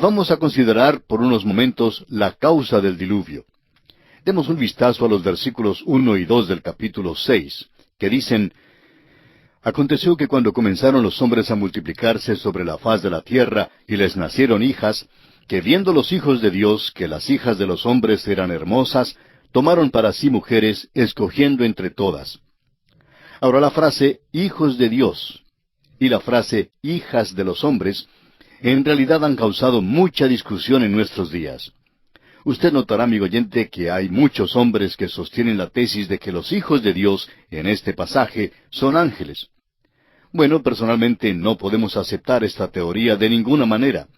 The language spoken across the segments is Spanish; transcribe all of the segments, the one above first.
Vamos a considerar por unos momentos la causa del diluvio. Demos un vistazo a los versículos 1 y 2 del capítulo 6, que dicen: Aconteció que cuando comenzaron los hombres a multiplicarse sobre la faz de la tierra, y les nacieron hijas, que viendo los hijos de Dios que las hijas de los hombres eran hermosas, tomaron para sí mujeres, escogiendo entre todas. Ahora la frase hijos de Dios y la frase hijas de los hombres en realidad han causado mucha discusión en nuestros días. Usted notará, amigo oyente, que hay muchos hombres que sostienen la tesis de que los hijos de Dios, en este pasaje, son ángeles. Bueno, personalmente no podemos aceptar esta teoría de ninguna manera.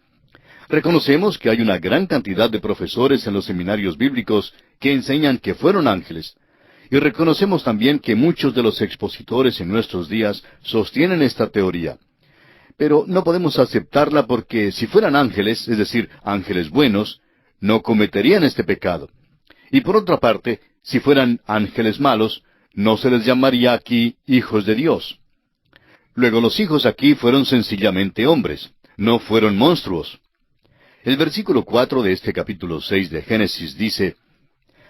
Reconocemos que hay una gran cantidad de profesores en los seminarios bíblicos que enseñan que fueron ángeles. Y reconocemos también que muchos de los expositores en nuestros días sostienen esta teoría. Pero no podemos aceptarla porque si fueran ángeles, es decir, ángeles buenos, no cometerían este pecado. Y por otra parte, si fueran ángeles malos, no se les llamaría aquí hijos de Dios. Luego los hijos aquí fueron sencillamente hombres, no fueron monstruos. El versículo 4 de este capítulo 6 de Génesis dice: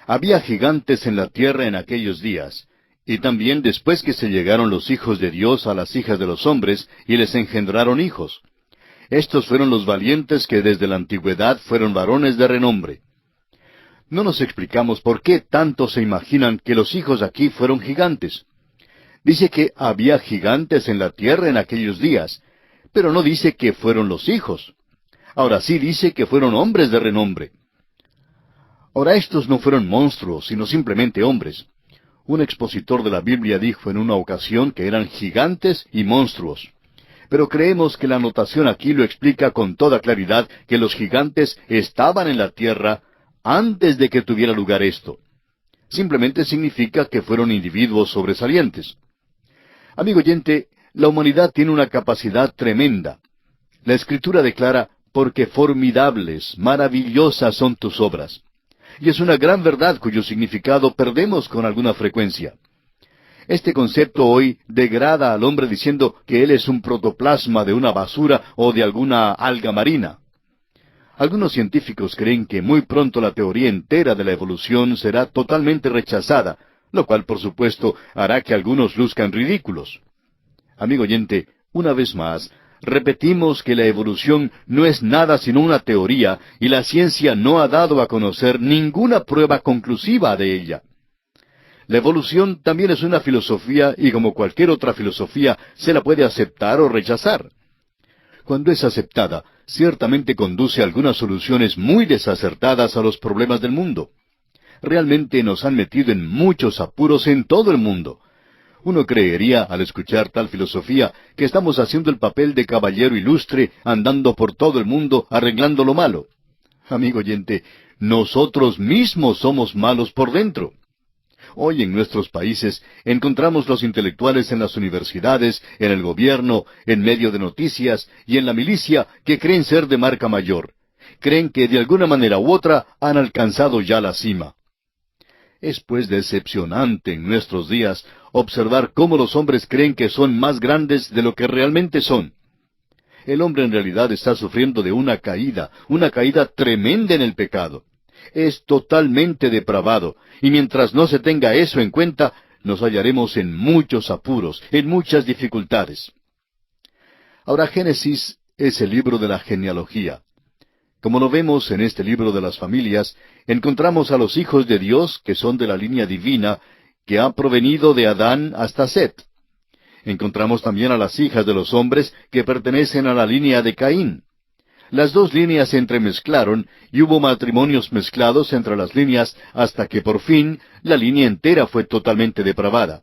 Había gigantes en la tierra en aquellos días, y también después que se llegaron los hijos de Dios a las hijas de los hombres, y les engendraron hijos. Estos fueron los valientes que desde la antigüedad fueron varones de renombre. No nos explicamos por qué tanto se imaginan que los hijos aquí fueron gigantes. Dice que había gigantes en la tierra en aquellos días, pero no dice que fueron los hijos. Ahora sí dice que fueron hombres de renombre. Ahora estos no fueron monstruos, sino simplemente hombres. Un expositor de la Biblia dijo en una ocasión que eran gigantes y monstruos. Pero creemos que la anotación aquí lo explica con toda claridad que los gigantes estaban en la tierra antes de que tuviera lugar esto. Simplemente significa que fueron individuos sobresalientes. Amigo oyente, la humanidad tiene una capacidad tremenda. La Escritura declara: porque formidables, maravillosas son tus obras. Y es una gran verdad cuyo significado perdemos con alguna frecuencia. Este concepto hoy degrada al hombre diciendo que él es un protoplasma de una basura o de alguna alga marina. Algunos científicos creen que muy pronto la teoría entera de la evolución será totalmente rechazada, lo cual por supuesto hará que algunos luzcan ridículos. Amigo oyente, una vez más, repetimos que la evolución no es nada sino una teoría y la ciencia no ha dado a conocer ninguna prueba conclusiva de ella. La evolución también es una filosofía y como cualquier otra filosofía se la puede aceptar o rechazar. Cuando es aceptada, ciertamente conduce a algunas soluciones muy desacertadas a los problemas del mundo. Realmente nos han metido en muchos apuros en todo el mundo. Uno creería, al escuchar tal filosofía, que estamos haciendo el papel de caballero ilustre, andando por todo el mundo, arreglando lo malo. Amigo oyente, nosotros mismos somos malos por dentro. Hoy en nuestros países encontramos los intelectuales en las universidades, en el gobierno, en medio de noticias y en la milicia que creen ser de marca mayor. Creen que de alguna manera u otra han alcanzado ya la cima. Es pues decepcionante en nuestros días observar cómo los hombres creen que son más grandes de lo que realmente son. El hombre en realidad está sufriendo de una caída tremenda en el pecado. Es totalmente depravado, y mientras no se tenga eso en cuenta, nos hallaremos en muchos apuros, en muchas dificultades. Ahora, Génesis es el libro de la genealogía. Como lo vemos en este libro de las familias, encontramos a los hijos de Dios que son de la línea divina, que ha provenido de Adán hasta Set. Encontramos también a las hijas de los hombres que pertenecen a la línea de Caín. Las dos líneas se entremezclaron y hubo matrimonios mezclados entre las líneas hasta que por fin la línea entera fue totalmente depravada.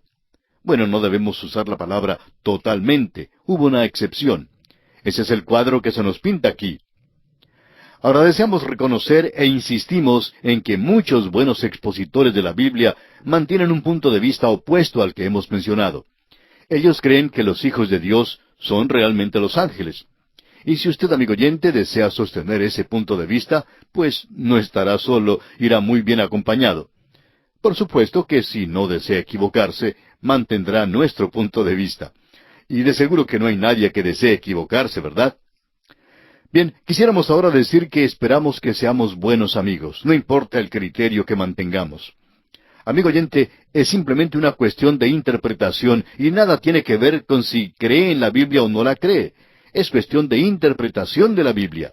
Bueno, no debemos usar la palabra totalmente, hubo una excepción. Ese es el cuadro que se nos pinta aquí. Ahora deseamos reconocer e insistimos en que muchos buenos expositores de la Biblia mantienen un punto de vista opuesto al que hemos mencionado. Ellos creen que los hijos de Dios son realmente los ángeles. Y si usted, amigo oyente, desea sostener ese punto de vista, pues no estará solo, irá muy bien acompañado. Por supuesto que si no desea equivocarse, mantendrá nuestro punto de vista. Y de seguro que no hay nadie que desee equivocarse, ¿verdad? Bien, quisiéramos ahora decir que esperamos que seamos buenos amigos, no importa el criterio que mantengamos. Amigo oyente, es simplemente una cuestión de interpretación y nada tiene que ver con si cree en la Biblia o no la cree. Es cuestión de interpretación de la Biblia.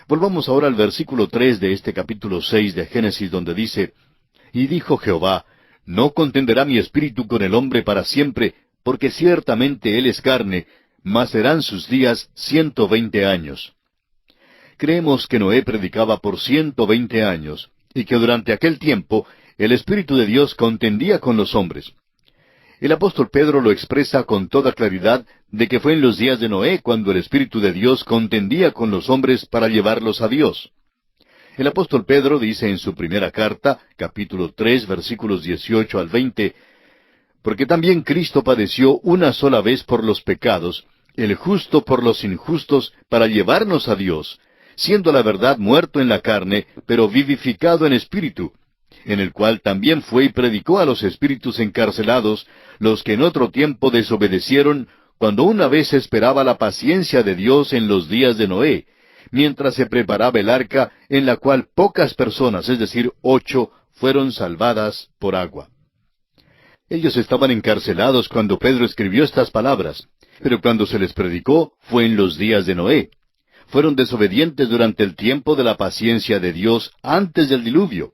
Volvamos ahora al versículo 3 de este capítulo 6 de Génesis, donde dice, «Y dijo Jehová, no contenderá mi espíritu con el hombre para siempre, porque ciertamente él es carne, mas serán sus días 120 años». Creemos que Noé predicaba por 120 años, y que durante aquel tiempo el Espíritu de Dios contendía con los hombres. El apóstol Pedro lo expresa con toda claridad de que fue en los días de Noé cuando el Espíritu de Dios contendía con los hombres para llevarlos a Dios. El apóstol Pedro dice en su primera carta, capítulo 3, versículos 18 al 20, «Porque también Cristo padeció una sola vez por los pecados, el justo por los injustos, para llevarnos a Dios, siendo la verdad muerto en la carne, pero vivificado en espíritu, en el cual también fue y predicó a los espíritus encarcelados, los que en otro tiempo desobedecieron, cuando una vez esperaba la paciencia de Dios en los días de Noé, mientras se preparaba el arca, en la cual pocas personas, es decir, 8, fueron salvadas por agua». Ellos estaban encarcelados cuando Pedro escribió estas palabras, pero cuando se les predicó fue en los días de Noé. Fueron desobedientes durante el tiempo de la paciencia de Dios antes del diluvio.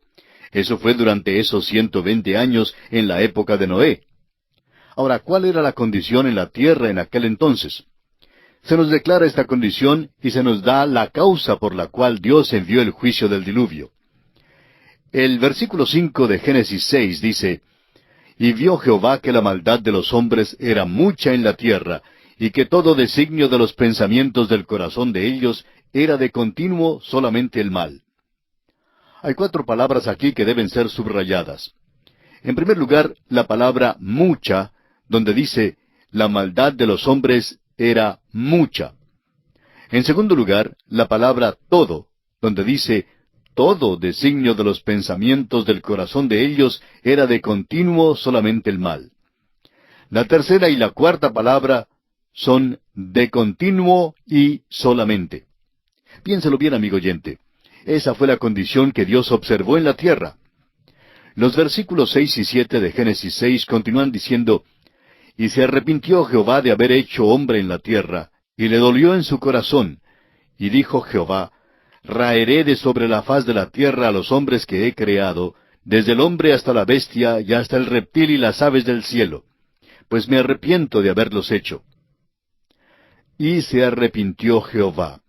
Eso fue durante esos 120 años en la época de Noé. Ahora, ¿cuál era la condición en la tierra en aquel entonces? Se nos declara esta condición y se nos da la causa por la cual Dios envió el juicio del diluvio. El versículo 5 de Génesis 6 dice, «Y vio Jehová que la maldad de los hombres era mucha en la tierra, y que todo designio de los pensamientos del corazón de ellos era de continuo solamente el mal». Hay 4 palabras aquí que deben ser subrayadas. En primer lugar, la palabra mucha, donde dice, la maldad de los hombres era mucha. En segundo lugar, la palabra todo, donde dice, todo designio de los pensamientos del corazón de ellos era de continuo solamente el mal. La tercera y la cuarta palabra son de continuo y solamente. Piénselo bien, amigo oyente. Esa fue la condición que Dios observó en la tierra. Los versículos 6 y 7 de Génesis 6 continúan diciendo, «Y se arrepintió Jehová de haber hecho hombre en la tierra, y le dolió en su corazón. Y dijo Jehová, raeré de sobre la faz de la tierra a los hombres que he creado, desde el hombre hasta la bestia, y hasta el reptil y las aves del cielo, pues me arrepiento de haberlos hecho». Y se arrepintió Jehová.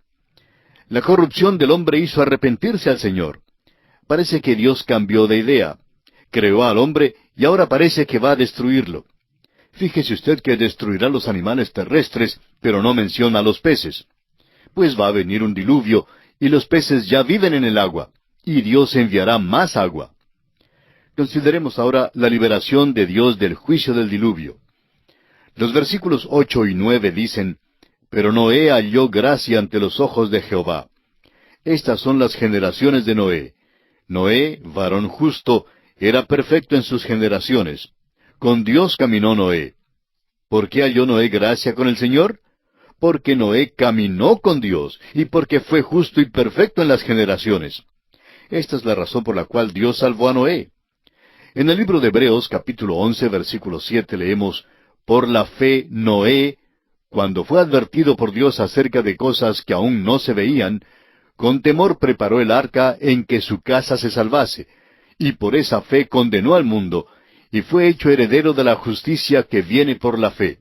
La corrupción del hombre hizo arrepentirse al Señor. Parece que Dios cambió de idea. Creó al hombre y ahora parece que va a destruirlo. Fíjese usted que destruirá los animales terrestres, pero no menciona a los peces. Pues va a venir un diluvio, y los peces ya viven en el agua, y Dios enviará más agua. Consideremos ahora la liberación de Dios del juicio del diluvio. Los versículos 8 y 9 dicen, «Pero Noé halló gracia ante los ojos de Jehová». Estas son las generaciones de Noé. Noé, varón justo, era perfecto en sus generaciones. Con Dios caminó Noé. ¿Por qué halló Noé gracia con el Señor? Porque Noé caminó con Dios, y porque fue justo y perfecto en las generaciones. Esta es la razón por la cual Dios salvó a Noé. En el libro de Hebreos, capítulo 11, versículo 7, leemos, «Por la fe Noé, cuando fue advertido por Dios acerca de cosas que aún no se veían, con temor preparó el arca en que su casa se salvase, y por esa fe condenó al mundo, y fue hecho heredero de la justicia que viene por la fe».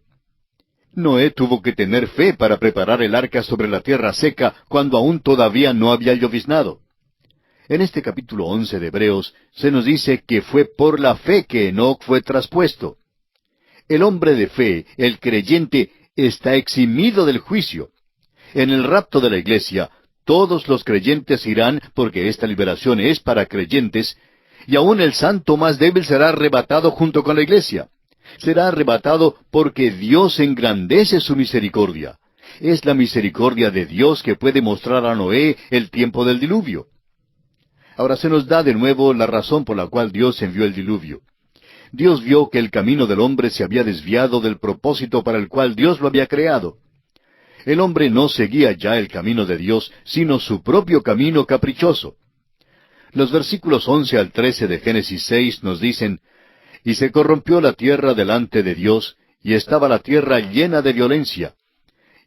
Noé tuvo que tener fe para preparar el arca sobre la tierra seca cuando aún todavía no había lloviznado. En este capítulo 11 de Hebreos se nos dice que fue por la fe que Enoc fue traspuesto. El hombre de fe, el creyente, está eximido del juicio. En el rapto de la iglesia, todos los creyentes irán, porque esta liberación es para creyentes, y aún el santo más débil será arrebatado junto con la iglesia. Será arrebatado porque Dios engrandece su misericordia. Es la misericordia de Dios que puede mostrar a Noé el tiempo del diluvio. Ahora se nos da de nuevo la razón por la cual Dios envió el diluvio. Dios vio que el camino del hombre se había desviado del propósito para el cual Dios lo había creado. El hombre no seguía ya el camino de Dios, sino su propio camino caprichoso. Los versículos 11 al 13 de Génesis 6 nos dicen, «Y se corrompió la tierra delante de Dios, y estaba la tierra llena de violencia.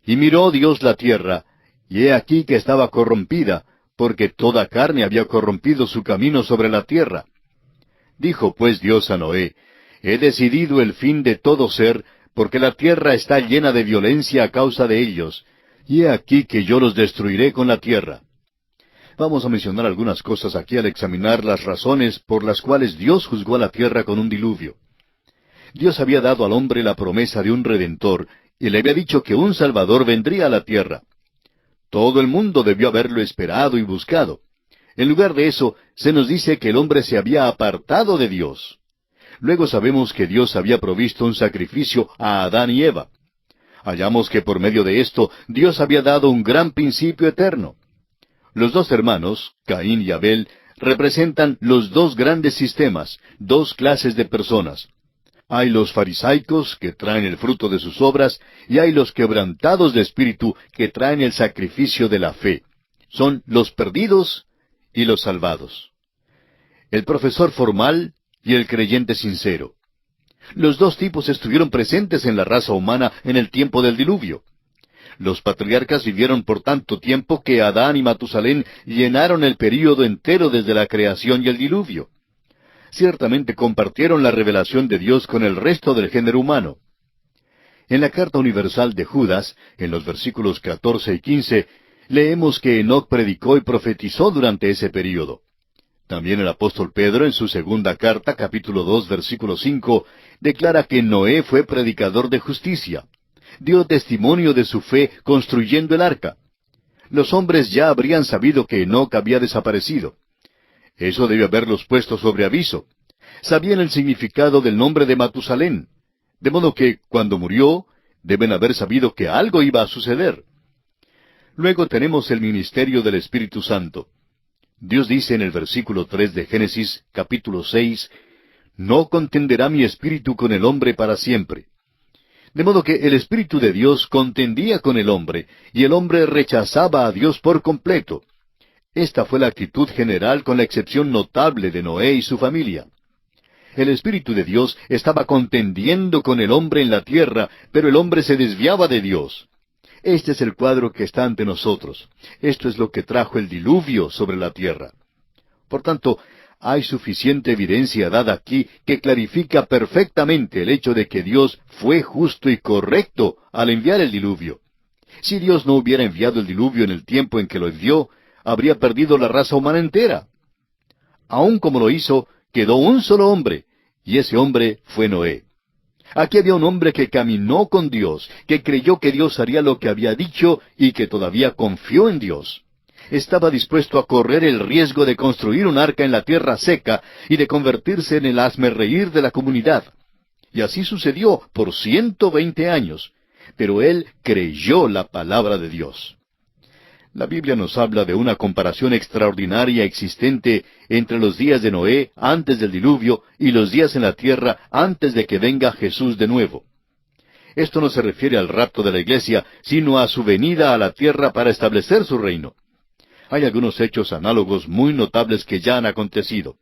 Y miró Dios la tierra, y he aquí que estaba corrompida, porque toda carne había corrompido su camino sobre la tierra. Dijo pues Dios a Noé, He decidido el fin de todo ser, porque la tierra está llena de violencia a causa de ellos, y he aquí que yo los destruiré con la tierra». Vamos a mencionar algunas cosas aquí al examinar las razones por las cuales Dios juzgó a la tierra con un diluvio. Dios había dado al hombre la promesa de un Redentor, y le había dicho que un Salvador vendría a la tierra. Todo el mundo debió haberlo esperado y buscado. En lugar de eso, se nos dice que el hombre se había apartado de Dios. Luego sabemos que Dios había provisto un sacrificio a Adán y Eva. Hallamos que por medio de esto, Dios había dado un gran principio eterno. Los dos hermanos, Caín y Abel, representan los dos grandes sistemas, dos clases de personas. Hay los farisaicos, que traen el fruto de sus obras, y hay los quebrantados de espíritu, que traen el sacrificio de la fe. Son los perdidos y los salvados. El profesor formal y el creyente sincero. Los dos tipos estuvieron presentes en la raza humana en el tiempo del diluvio. Los patriarcas vivieron por tanto tiempo que Adán y Matusalén llenaron el período entero desde la creación y el diluvio. Ciertamente compartieron la revelación de Dios con el resto del género humano. En la carta universal de Judas, en los versículos 14 y 15, leemos que Enoc predicó y profetizó durante ese período. También el apóstol Pedro, en su segunda carta, capítulo 2, versículo 5, declara que Noé fue predicador de justicia. Dio testimonio de su fe construyendo el arca. Los hombres ya habrían sabido que Enoc había desaparecido. Eso debe haberlos puesto sobre aviso. Sabían el significado del nombre de Matusalén. De modo que, cuando murió, deben haber sabido que algo iba a suceder. Luego tenemos el ministerio del Espíritu Santo. Dios dice en el versículo 3 de Génesis, capítulo 6, «No contenderá mi espíritu con el hombre para siempre». De modo que el Espíritu de Dios contendía con el hombre, y el hombre rechazaba a Dios por completo. Esta fue la actitud general con la excepción notable de Noé y su familia. El Espíritu de Dios estaba contendiendo con el hombre en la tierra, pero el hombre se desviaba de Dios. Este es el cuadro que está ante nosotros. Esto es lo que trajo el diluvio sobre la tierra. Por tanto, hay suficiente evidencia dada aquí que clarifica perfectamente el hecho de que Dios fue justo y correcto al enviar el diluvio. Si Dios no hubiera enviado el diluvio en el tiempo en que lo envió, habría perdido la raza humana entera. Aun como lo hizo, quedó un solo hombre, y ese hombre fue Noé. Aquí había un hombre que caminó con Dios, que creyó que Dios haría lo que había dicho y que todavía confió en Dios. Estaba dispuesto a correr el riesgo de construir un arca en la tierra seca y de convertirse en el hazmerreír de la comunidad. Y así sucedió por 120 años. Pero él creyó la palabra de Dios. La Biblia nos habla de una comparación extraordinaria existente entre los días de Noé antes del diluvio y los días en la tierra antes de que venga Jesús de nuevo. Esto no se refiere al rapto de la iglesia, sino a su venida a la tierra para establecer su reino. Hay algunos hechos análogos muy notables que ya han acontecido.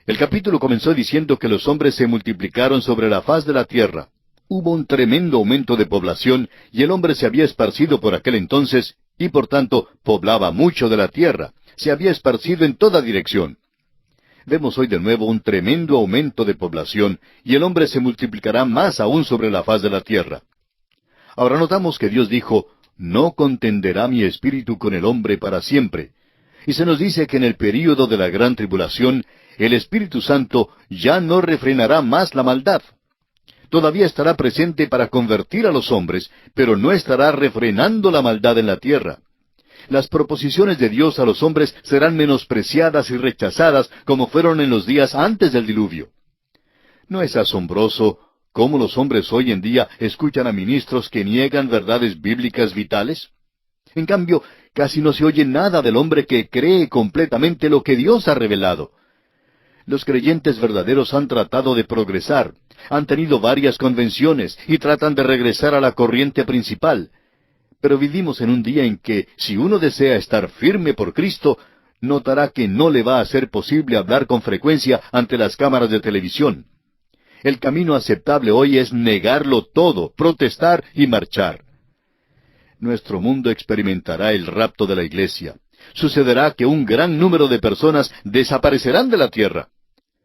El capítulo comenzó diciendo que los hombres se multiplicaron sobre la faz de la tierra. Hubo un tremendo aumento de población y el hombre se había esparcido por aquel entonces y por tanto poblaba mucho de la tierra. Se había esparcido en toda dirección. Vemos hoy de nuevo un tremendo aumento de población y el hombre se multiplicará más aún sobre la faz de la tierra. Ahora notamos que Dios dijo, «No contenderá mi espíritu con el hombre para siempre». Y se nos dice que en el período de la gran tribulación, el Espíritu Santo ya no refrenará más la maldad. Todavía estará presente para convertir a los hombres, pero no estará refrenando la maldad en la tierra. Las proposiciones de Dios a los hombres serán menospreciadas y rechazadas como fueron en los días antes del diluvio. ¿No es asombroso cómo los hombres hoy en día escuchan a ministros que niegan verdades bíblicas vitales? En cambio, casi no se oye nada del hombre que cree completamente lo que Dios ha revelado. Los creyentes verdaderos han tratado de progresar, han tenido varias convenciones y tratan de regresar a la corriente principal. Pero vivimos en un día en que, si uno desea estar firme por Cristo, notará que no le va a ser posible hablar con frecuencia ante las cámaras de televisión. El camino aceptable hoy es negarlo todo, protestar y marchar. Nuestro mundo experimentará el rapto de la iglesia. Sucederá que un gran número de personas desaparecerán de la tierra.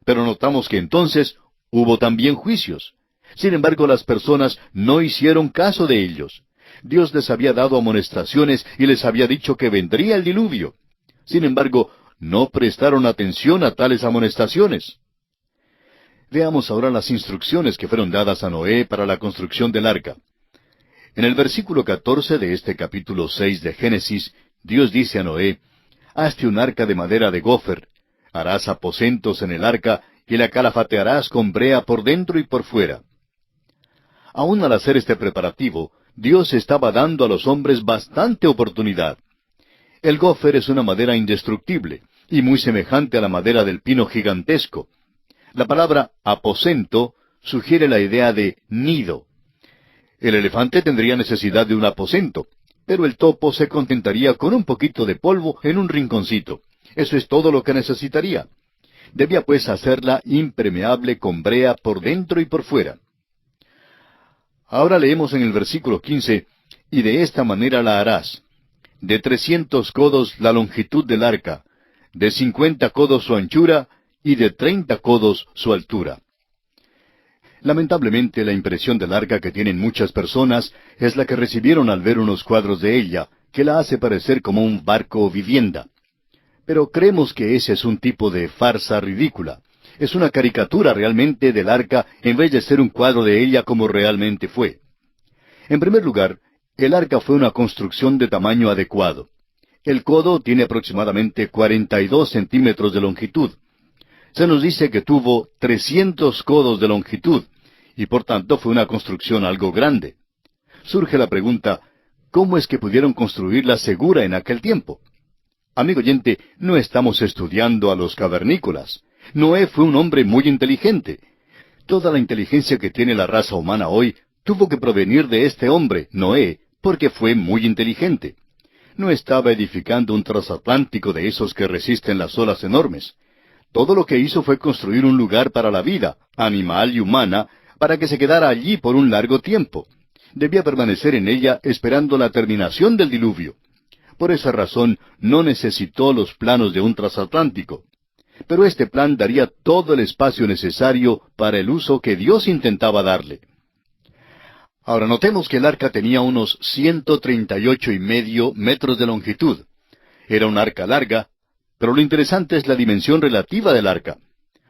Pero notamos que entonces hubo también juicios. Sin embargo, las personas no hicieron caso de ellos. Dios les había dado amonestaciones y les había dicho que vendría el diluvio. Sin embargo, no prestaron atención a tales amonestaciones. Veamos ahora las instrucciones que fueron dadas a Noé para la construcción del arca. En el versículo 14 de este capítulo 6 de Génesis, Dios dice a Noé, «Hazte un arca de madera de gofer, harás aposentos en el arca y la calafatearás con brea por dentro y por fuera». Aún al hacer este preparativo, Dios estaba dando a los hombres bastante oportunidad. El gofer es una madera indestructible y muy semejante a la madera del pino gigantesco. La palabra aposento sugiere la idea de nido. El elefante tendría necesidad de un aposento, pero el topo se contentaría con un poquito de polvo en un rinconcito. Eso es todo lo que necesitaría. Debía pues hacerla impermeable con brea por dentro y por fuera. Ahora leemos en el versículo 15, «Y de esta manera la harás. De 300 codos la longitud del arca, de 50 codos su anchura, y de 30 codos su altura». Lamentablemente, la impresión del arca que tienen muchas personas es la que recibieron al ver unos cuadros de ella, que la hace parecer como un barco o vivienda. Pero creemos que ese es un tipo de farsa ridícula. Es una caricatura realmente del arca en vez de ser un cuadro de ella como realmente fue. En primer lugar, el arca fue una construcción de tamaño adecuado. El codo tiene aproximadamente 42 centímetros de longitud. Se nos dice que tuvo 300 codos de longitud, y por tanto fue una construcción algo grande. Surge la pregunta, ¿cómo es que pudieron construirla segura en aquel tiempo? Amigo oyente, no estamos estudiando a los cavernícolas. Noé fue un hombre muy inteligente. Toda la inteligencia que tiene la raza humana hoy tuvo que provenir de este hombre, Noé, porque fue muy inteligente. No estaba edificando un transatlántico de esos que resisten las olas enormes. Todo lo que hizo fue construir un lugar para la vida, animal y humana, para que se quedara allí por un largo tiempo. Debía permanecer en ella esperando la terminación del diluvio. Por esa razón no necesitó los planos de un transatlántico. Pero este plan daría todo el espacio necesario para el uso que Dios intentaba darle. Ahora notemos que el arca tenía unos 138,5 metros de longitud. Era un arca larga, pero lo interesante es la dimensión relativa del arca.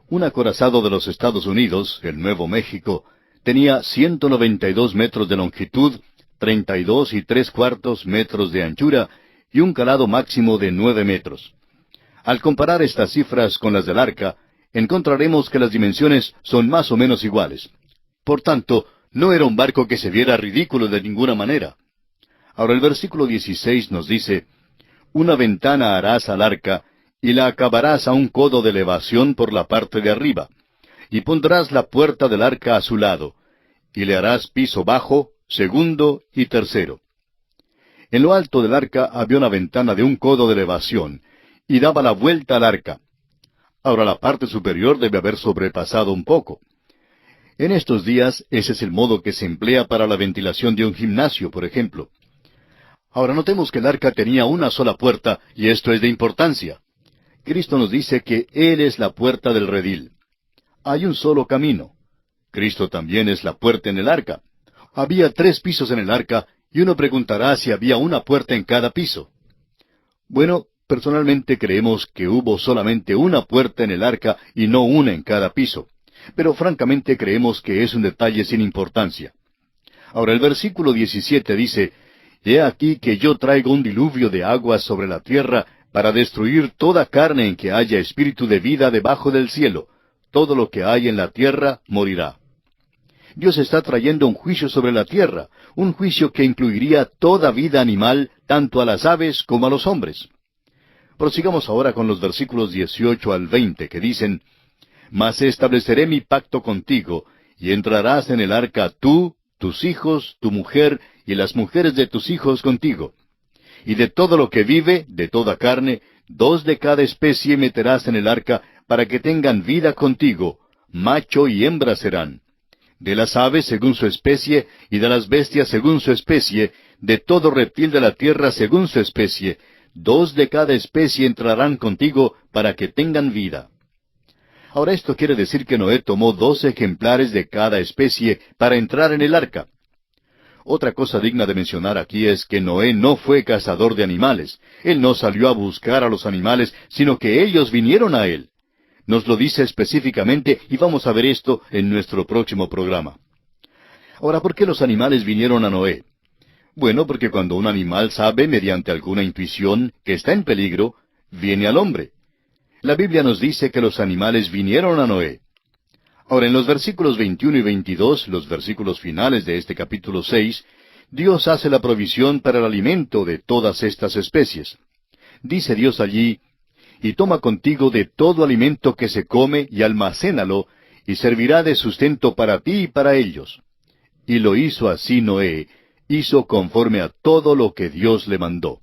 Un acorazado de los Estados Unidos, el Nuevo México, tenía 192 metros de longitud, 32¾ metros de anchura y un calado máximo de 9 metros. Al comparar estas cifras con las del arca, encontraremos que las dimensiones son más o menos iguales. Por tanto, no era un barco que se viera ridículo de ninguna manera. Ahora el versículo 16 nos dice, «Una ventana harás al arca, y la acabarás a un codo de elevación por la parte de arriba, y pondrás la puerta del arca a su lado, y le harás piso bajo, segundo y tercero». En lo alto del arca había una ventana de un codo de elevación, y daba la vuelta al arca. Ahora la parte superior debe haber sobrepasado un poco. En estos días, ese es el modo que se emplea para la ventilación de un gimnasio, por ejemplo. Ahora notemos que el arca tenía una sola puerta, y esto es de importancia. Cristo nos dice que Él es la puerta del redil. Hay un solo camino. Cristo también es la puerta en el arca. Había 3 pisos en el arca, y uno preguntará si había una puerta en cada piso. Bueno, personalmente creemos que hubo solamente una puerta en el arca y no una en cada piso. Pero francamente creemos que es un detalle sin importancia. Ahora el versículo 17 dice, «He aquí que yo traigo un diluvio de aguas sobre la tierra para destruir toda carne en que haya espíritu de vida debajo del cielo. Todo lo que hay en la tierra morirá». Dios está trayendo un juicio sobre la tierra, un juicio que incluiría toda vida animal, tanto a las aves como a los hombres. Prosigamos ahora con los versículos 18 al 20, que dicen, «Mas estableceré mi pacto contigo, y entrarás en el arca tú, tus hijos, tu mujer y las mujeres de tus hijos contigo. Y de todo lo que vive, de toda carne, 2 de cada especie meterás en el arca, para que tengan vida contigo, macho y hembra serán. De las aves según su especie, y de las bestias según su especie, de todo reptil de la tierra según su especie, 2 de cada especie entrarán contigo, para que tengan vida. Ahora esto quiere decir que Noé tomó 2 ejemplares de cada especie para entrar en el arca. Otra cosa digna de mencionar aquí es que Noé no fue cazador de animales. Él no salió a buscar a los animales, sino que ellos vinieron a él. Nos lo dice específicamente y vamos a ver esto en nuestro próximo programa. Ahora, ¿por qué los animales vinieron a Noé? Bueno, porque cuando un animal sabe mediante alguna intuición que está en peligro, viene al hombre. La Biblia nos dice que los animales vinieron a Noé. Ahora, en los versículos 21 y 22, los versículos finales de este capítulo 6, Dios hace la provisión para el alimento de todas estas especies. Dice Dios allí, y toma contigo de todo alimento que se come y almacénalo, y servirá de sustento para ti y para ellos. Y lo hizo así Noé, hizo conforme a todo lo que Dios le mandó.